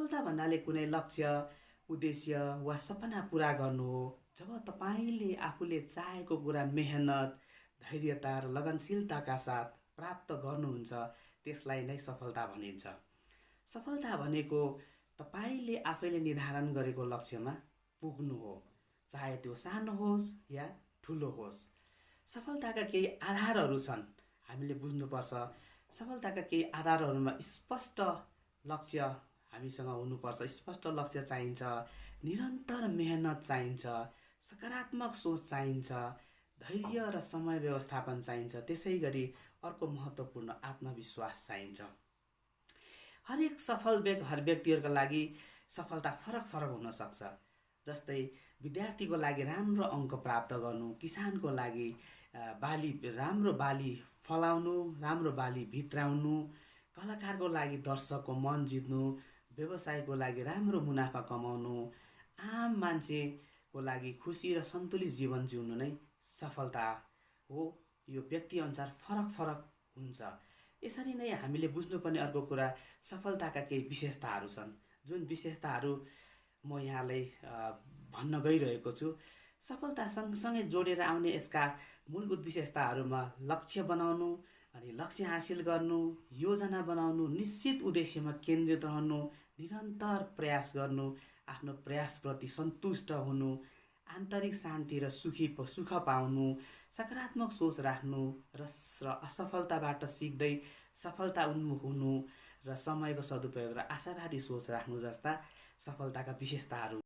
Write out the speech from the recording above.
सफलता भन्नाले कुनै लक्ष्य, उद्देश्य वा सपना पूरा गर्नु हो। जब तपाईँले आफूले चाहेको कुरा मेहनत, धैर्यता र लगनशीलताका साथ प्राप्त गर्नुहुन्छ, त्यसलाई नै सफलता भनिन्छ। सफलता भनेको तपाईँले आफैले निर्धारण गरेको लक्ष्यमा पुग्नु हो, चाहे त्यो सानो होस् या ठुलो होस्। सफलताका केही आधारहरू छन्, हामीले बुझ्नुपर्छ। सफलताका केही आधारहरूमा स्पष्ट लक्ष्य हामीसँग हुनुपर्छ, स्पष्ट लक्ष्य चाहिन्छ, निरन्तर मेहनत चाहिन्छ, सकारात्मक सोच चाहिन्छ, धैर्य र समय व्यवस्थापन चाहिन्छ। त्यसै गरी अर्को महत्त्वपूर्ण आत्मविश्वास चाहिन्छ। हरेक सफल व्यक्तिहरूका लागि सफलता फरक फरक हुन सक्छ। जस्तै विद्यार्थीको लागि राम्रो अङ्क प्राप्त गर्नु, किसानको लागि राम्रो बाली फलाउनु, राम्रो बाली भित्राउनु, कलाकारको लागि दर्शकको मन जित्नु, व्यवसायको लागि राम्रो मुनाफा कमाउनु, आम मान्छेको लागि खुसी र सन्तुलित जीवन जिउनु नै सफलता हो। यो व्यक्तिअनुसार फरक फरक हुन्छ। यसरी नै हामीले बुझ्नुपर्ने अर्को कुरा, सफलताका केही विशेषताहरू छन्, जुन विशेषताहरू म यहाँलाई भन्न गइरहेको छु। सफलता सँगसँगै जोडेर आउने यसका मूलभूत विशेषताहरूमा लक्ष्य बनाउनु, अनि लक्ष्य हासिल गर्नु, योजना बनाउनु, निश्चित उद्देश्यमा केन्द्रित रहनु, निरन्तर प्रयास गर्नु, आफ्नो प्रयासप्रति सन्तुष्ट हुनु, आन्तरिक शान्ति र सुख पाउनु, सकारात्मक सोच राख्नु र असफलताबाट सिक्दै सफलता उन्मुख हुनु र समयको सदुपयोग र आशावादी सोच राख्नु जस्ता सफलताका विशेषताहरू